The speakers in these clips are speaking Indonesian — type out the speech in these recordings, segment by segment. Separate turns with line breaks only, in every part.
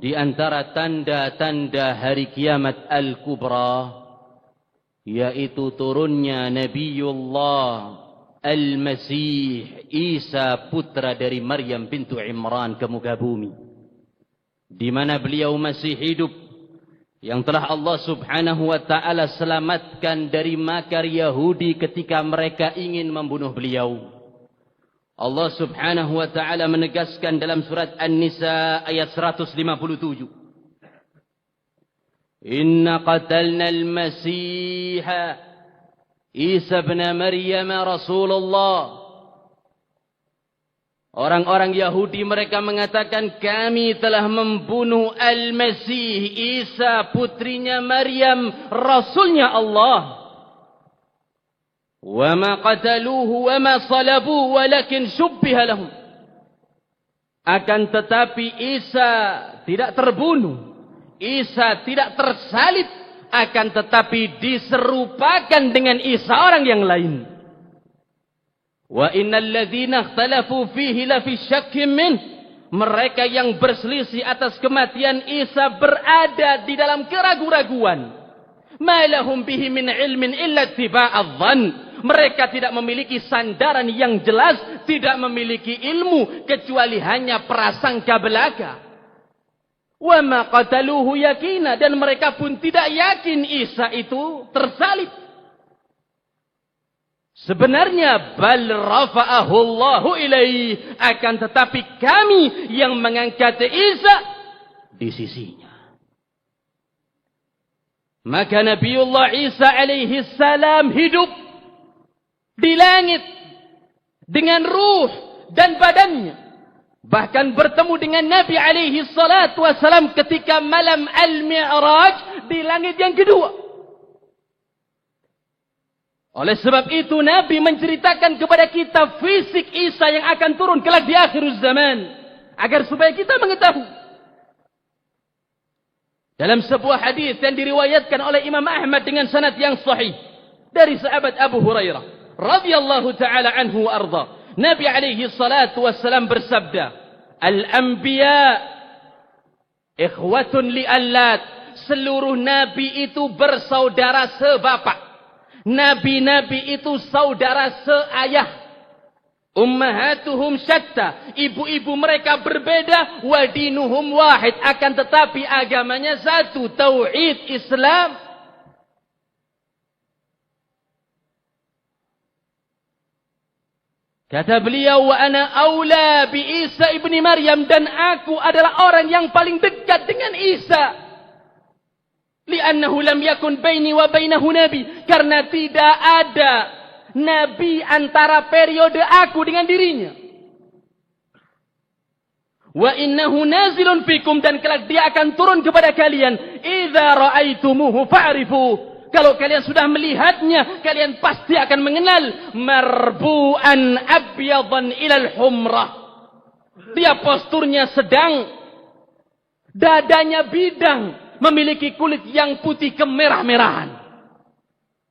Di antara tanda-tanda hari kiamat al-kubra, yaitu turunnya Nabiullah Al-Masih Isa putra dari Maryam bintu Imran ke muka bumi, di mana beliau masih hidup, yang telah Allah subhanahu wa ta'ala selamatkan dari makar Yahudi ketika mereka ingin membunuh beliau. Allah subhanahu wa ta'ala menegaskan dalam surat An-Nisa ayat 157. Inna qatalna al-Masiha Isa ibn Maryam Rasulullah. Orang-orang Yahudi mereka mengatakan kami telah membunuh Al-Masih Isa putrinya Maryam, Rasulnya Allah. وَمَا قَتَلُوهُ وَمَا صَلَبُوهُ وَلَكِنْ شُبِّهَ لَهُمْ. Akan tetapi Isa tidak terbunuh, Isa tidak tersalib, akan tetapi diserupakan dengan Isa orang yang lain. وَإِنَّ الَّذِينَ اخْتَلَفُوا فِيهِ لَفِي شَكٍّ مِّنْهُ. Mereka yang berselisih atas kematian Isa berada di dalam keraguan-raguan. مَا لَهُمْ بِهِ مِنْ عِلْمٍ إِلَّا اتِّبَاعَ الظَّنِّ. Mereka tidak memiliki sandaran yang jelas, tidak memiliki ilmu, kecuali hanya prasangka belaka. Wa ma qataluhu yakina, dan mereka pun tidak yakin Isa itu tersalib. Sebenarnya bal rafa'ahu Allahu ilaihi, akan tetapi kami yang mengangkat Isa di sisinya. Maka Nabiullah Isa alaihi salam hidup di langit dengan ruh dan badannya, bahkan bertemu dengan Nabi alaihi salatu wasalam ketika malam al-Mi'raj di langit yang kedua. Oleh sebab itu Nabi menceritakan kepada kita fisik Isa yang akan turun kelak di akhir zaman, agar supaya kita mengetahui. Dalam sebuah hadis yang diriwayatkan oleh Imam Ahmad dengan sanad yang sahih dari sahabat Abu Hurairah radhiyallahu ta'ala anhu wa arda, Nabi alaihi salatu wassalam bersabda, al-anbiya ikhwatun li'allat. Seluruh nabi itu bersaudara sebapak. Nabi-nabi itu saudara seayah. Ummahatuhum syatta. Ibu-ibu mereka berbeda. Wa dinuhum wahid. Akan tetapi agamanya satu, tauhid Islam. Kata beliau, wa ana aula bi Isa ibni Maryam, dan aku adalah orang yang paling dekat dengan Isa. Li'annahu lam yakun baini wa bainahu nabi, karena tidak ada nabi antara periode aku dengan dirinya. Wa innahu nazilun fikum, dan kelak dia akan turun kepada kalian. Idza ra'aitumuhu fa'rifu. Kalau kalian sudah melihatnya, kalian pasti akan mengenal. Marbu'an abyadan ilal humrah. Dia posturnya sedang, dadanya bidang, memiliki kulit yang putih kemerah-merahan.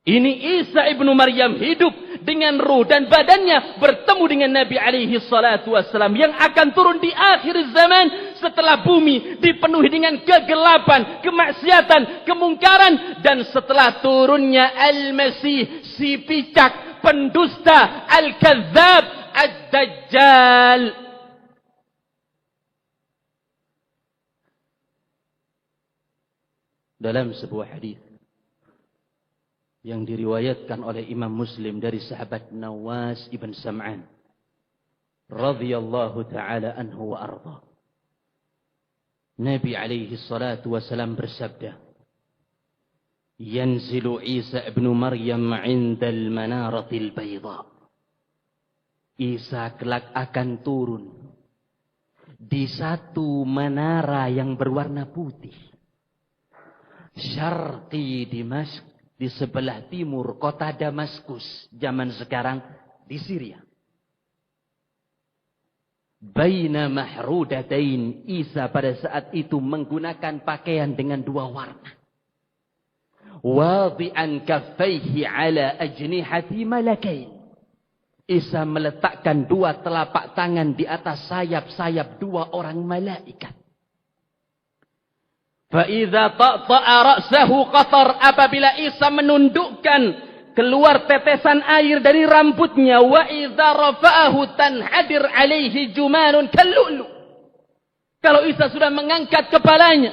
Ini Isa ibnu Maryam hidup dengan ruh dan badannya, bertemu dengan Nabi alaihi salatu wassalam yang akan turun di akhir zaman setelah bumi dipenuhi dengan kegelapan, kemaksiatan, kemungkaran, dan setelah turunnya Al-Masih, si picak, pendusta, Al-Kadzab, Ad-Dajjal. Dalam sebuah hadis yang diriwayatkan oleh Imam Muslim dari sahabat Nawas ibn Sam'an radhiyallahu ta'ala anhu wa arda, Nabi alaihi salatu wasalam bersabda, yanzilu Isa ibn Maryam 'inda al-manaratil bayda. Isa kelak akan turun di satu menara yang berwarna putih, syarqi Dimashq, di sebelah timur kota Damaskus, zaman sekarang di Syria. Baina mahrudatain, Isa pada saat itu menggunakan pakaian dengan dua warna. Wadi'an kaffaihi ala ajnihati malakain. Isa meletakkan dua telapak tangan di atas sayap-sayap dua orang malaikat. Fa'idha ta'ta'a ra'sahu qatar, apabila Isa menundukkan keluar tetesan air dari rambutnya, wa idza rafa'ahu tanhadir alaihi jumanun kallulu. Kalau Isa sudah mengangkat kepalanya,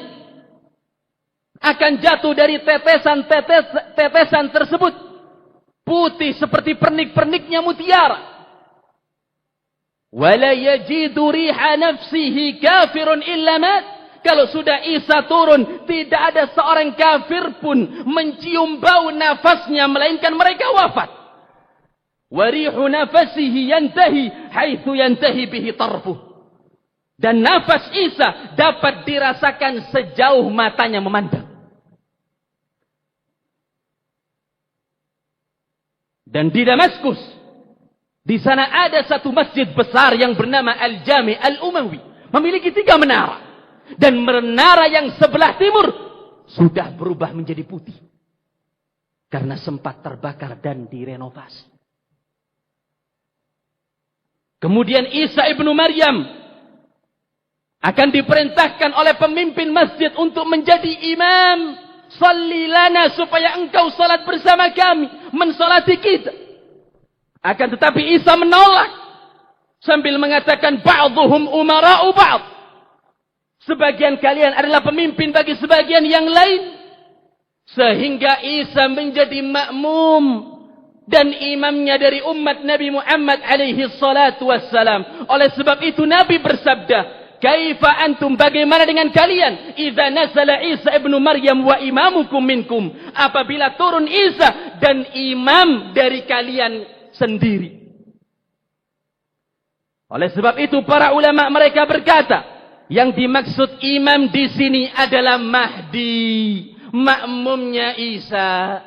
akan jatuh dari tetesan tersebut putih seperti pernik-perniknya mutiara. Wala yajidu riha nafsihi kafirun illa mat. Kalau sudah Isa turun, tidak ada seorang kafir pun mencium bau nafasnya, melainkan mereka wafat. Warihu nafasihi yantahi haitsu yantahi bihi tarfuh. Dan nafas Isa dapat dirasakan sejauh matanya memandang. Dan di Damaskus, di sana ada satu masjid besar yang bernama Al-Jami Al-Umawi, memiliki 3 menara. Dan menara yang sebelah timur sudah berubah menjadi putih karena sempat terbakar dan direnovasi. Kemudian Isa ibnu Maryam akan diperintahkan oleh pemimpin masjid untuk menjadi imam. Salli lana, supaya engkau salat bersama kami, mensalati kita. Akan tetapi Isa menolak sambil mengatakan ba'dhuhum umara'u ba'd. Sebagian kalian adalah pemimpin bagi sebagian yang lain. Sehingga Isa menjadi makmum dan imamnya dari umat Nabi Muhammad alaihi salatu wassalam. Oleh sebab itu Nabi bersabda, kaifa antum, bagaimana dengan kalian, idza nazala Isa ibnu Maryam wa imamukum minkum, apabila turun Isa dan imam dari kalian sendiri. Oleh sebab itu para ulama mereka berkata, yang dimaksud imam di sini adalah Mahdi, makmumnya Isa.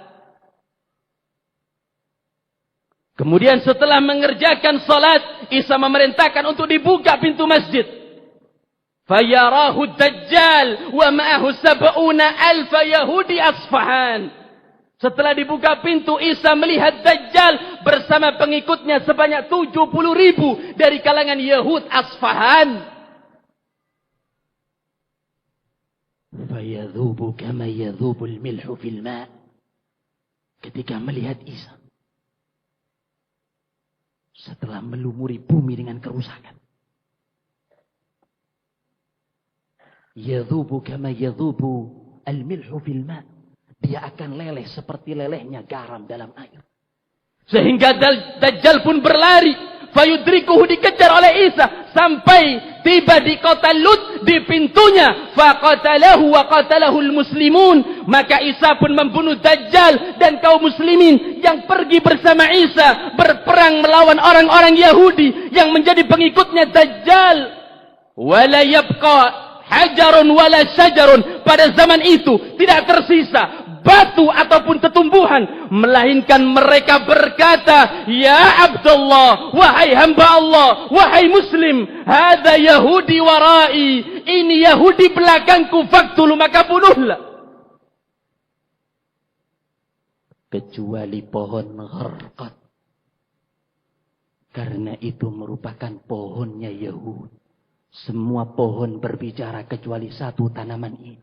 Kemudian setelah mengerjakan salat, Isa memerintahkan untuk dibuka pintu masjid. Fayarahu Dajjal wa ma'ahu 70,000 Yahudi Asfahan. Setelah dibuka pintu, Isa melihat Dajjal bersama pengikutnya sebanyak 70,000 dari kalangan Yahud Asfahan. Fayadhubu kama yadhubul milhu fil ma'. Ketika melihat Isa, setelah melumuri bumi dengan kerusakan, yadhubu kama yadhubu al-milhu fil ma'. Dia akan leleh seperti lelehnya garam dalam air. Sehingga Dajjal pun berlari, fayudrikuhu, dikejar oleh Isa sampai tiba di kota Lut, di pintunya. Faqatalahu wa qatalahul muslimun, maka Isa pun membunuh Dajjal dan kaum muslimin yang pergi bersama Isa berperang melawan orang-orang Yahudi yang menjadi pengikutnya Dajjal. Wala yabqa hajarun wala syajarun, pada zaman itu tidak tersisa batu ataupun tetumbuhan, melainkan mereka berkata, ya Abdullah, wahai hamba Allah, wahai Muslim, hadza Yahudi warai, ini Yahudi belakangku, faktulu, maka bunuhlah. Kecuali pohon gharqad, karena itu merupakan pohonnya Yahud. Semua pohon berbicara kecuali satu tanaman ini,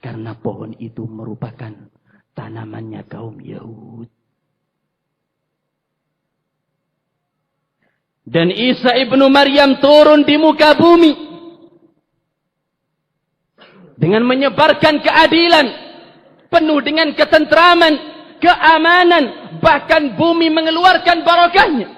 karena pohon itu merupakan tanamannya kaum Yahud. Dan Isa ibnu Maryam turun di muka bumi dengan menyebarkan keadilan, penuh dengan ketentraman, keamanan, bahkan bumi mengeluarkan barakahnya.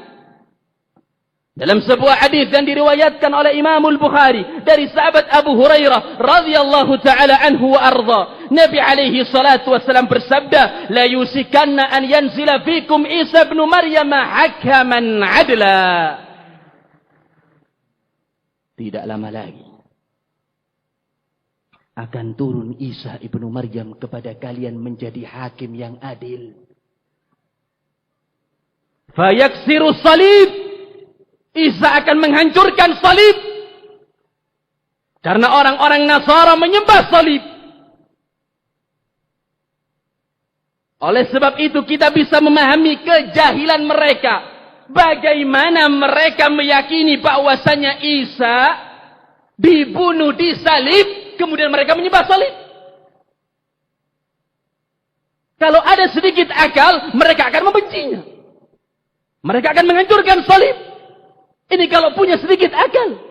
Dalam sebuah hadis yang diriwayatkan oleh Imam Al-Bukhari dari sahabat Abu Hurairah radhiyallahu taala anhu wa arda, Nabi alaihi salatu wasallam bersabda, la yusikanna an yanzila fikum Isa ibn Maryam hakaman adla. Tidak lama lagi akan turun Isa ibnu Maryam kepada kalian menjadi hakim yang adil. Fayaksiru salib, Isa akan menghancurkan salib. Karena orang-orang Nasara menyembah salib. Oleh sebab itu kita bisa memahami kejahilan mereka. Bagaimana mereka meyakini bahwasanya Isa dibunuh, disalib, kemudian mereka menyembah salib. Kalau ada sedikit akal, mereka akan membencinya. Mereka akan menghancurkan salib. Ini kalau punya sedikit akal.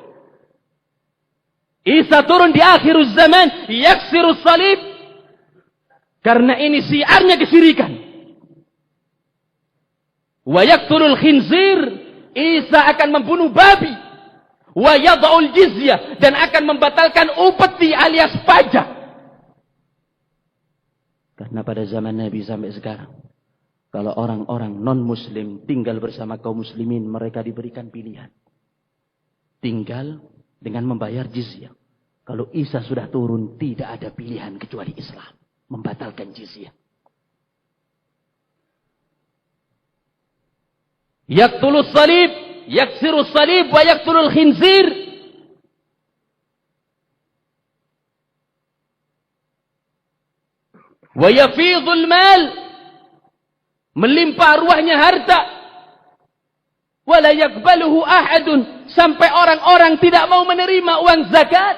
Isa turun di akhir zaman, yaksiru salib. Karena ini siarnya kesyirikan. Wa yaqtulul khinzir. Isa akan membunuh babi. Wa yada'ul jizyah. Dan akan membatalkan upeti alias pajak. Karena pada zaman Nabi sampai sekarang, kalau orang-orang non-muslim tinggal bersama kaum muslimin, mereka diberikan pilihan. Tinggal dengan membayar jizyah. Kalau Isa sudah turun, tidak ada pilihan kecuali Islam. Membatalkan jizyah. Yaqtulus salib, yaksirus salib, wa yaqtulul khinzir. Wa yafidhul mal, melimpah ruahnya harta. Wala yaqbaluhu ahadun, sampai orang-orang tidak mau menerima uang zakat.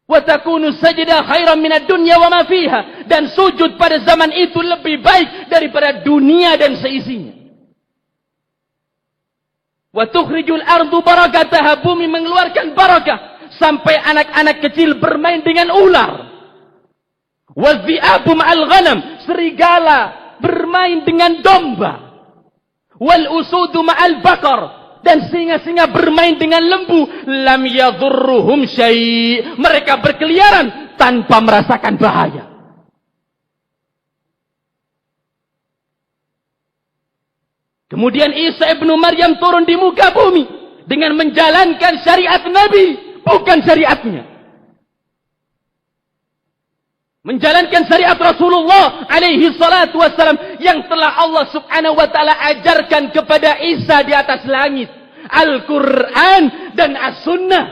Wa takunu sajdah khairan minad dunya wa ma fiha, dan sujud pada zaman itu lebih baik daripada dunia dan seisinya. Wa tukhrijul ardu barakataha, bumi mengeluarkan barakah, sampai anak-anak kecil bermain dengan ular. Wadhi'abu ma'al ghanam, serigala bermain dengan domba. Wal usudu ma'al bakar, dan singa-singa bermain dengan lembu. Lam yadhurruhum syai', mereka berkeliaran tanpa merasakan bahaya. Kemudian Isa ibnu Maryam turun di muka bumi dengan menjalankan syariat Nabi, bukan syariatnya. Menjalankan syariat Rasulullah alaihi salatu wassalam yang telah Allah subhanahu wa ta'ala ajarkan kepada Isa di atas langit. Al-Quran dan As-Sunnah.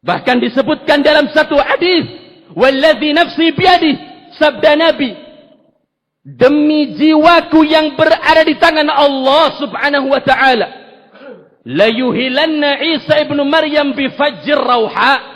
Bahkan disebutkan dalam satu hadis, "Walladzi nafsi biyadih", sabda Nabi, demi jiwaku yang berada di tangan Allah subhanahu wa ta'ala, la yuhilanna Isa ibnu Maryam bi fajr rauha.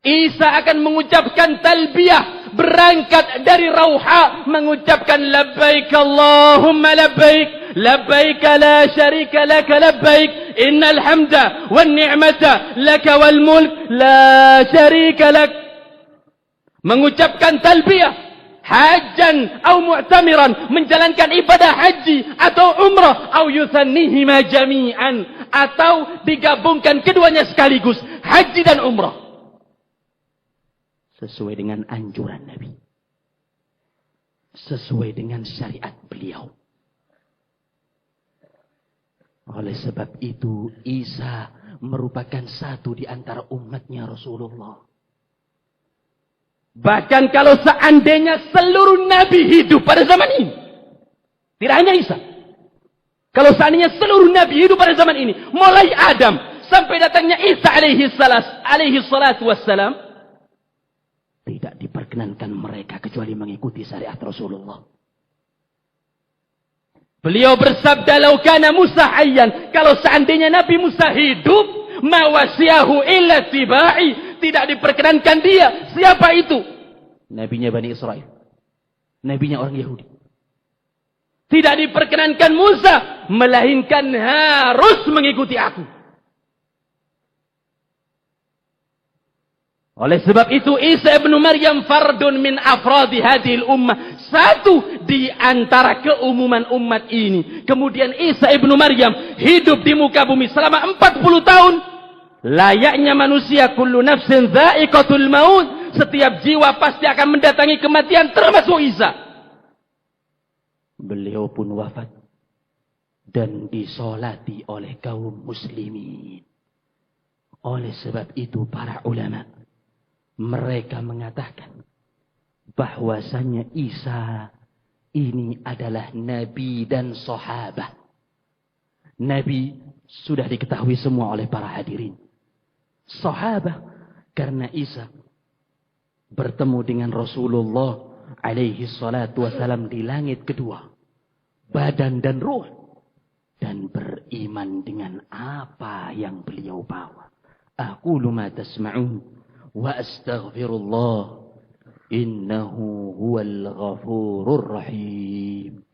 Isa akan mengucapkan talbiyah berangkat dari Rauha, mengucapkan labbaik Allahumma labbaik, labbaik la syarika lak labbaik, innal hamda wan ni'mata lak wal mulk la syarika lak. Mengucapkan talbiyah hajan atau mu'tamiran, menjalankan ibadah haji atau umrah, atau yusannihima jami'an, atau digabungkan keduanya sekaligus, haji dan umrah, sesuai dengan anjuran Nabi, sesuai dengan syariat beliau. Oleh sebab itu Isa merupakan satu di antara umatnya Rasulullah. Bahkan kalau seandainya seluruh Nabi hidup pada zaman ini, tidak hanya Isa, kalau seandainya seluruh Nabi hidup pada zaman ini, mulai Adam sampai datangnya Isa alaihi salatu wassalam, tidak diperkenankan mereka kecuali mengikuti syariat Rasulullah. Beliau bersabda, "Lau kana Musa hayyan", kalau seandainya Nabi Musa hidup, ma wasiyahu illa tibai, tidak diperkenankan dia. Siapa itu? Nabinya Bani Israel, nabinya orang Yahudi. Tidak diperkenankan Musa, melainkan harus mengikuti aku. Oleh sebab itu Isa ibnu Maryam fardun min afradi hadhil ummah, satu di antara keumuman umat ini. Kemudian Isa ibnu Maryam hidup di muka bumi selama 40 tahun. Layaknya manusia, kullu nafsin dha'iqatul maut, setiap jiwa pasti akan mendatangi kematian, termasuk Isa. Beliau pun wafat dan disolati oleh kaum muslimin. Oleh sebab itu para ulama, mereka mengatakan bahwasanya Isa ini adalah nabi dan sahabat. Nabi sudah diketahui semua oleh para hadirin. Sahabat karena Isa bertemu dengan Rasulullah alaihi salatu wasalam di langit kedua, badan dan ruh. dan beriman dengan apa yang beliau bawa. Aqulu ma tasma'un wa astaghfirullah innahu huwal ghafurur rahim.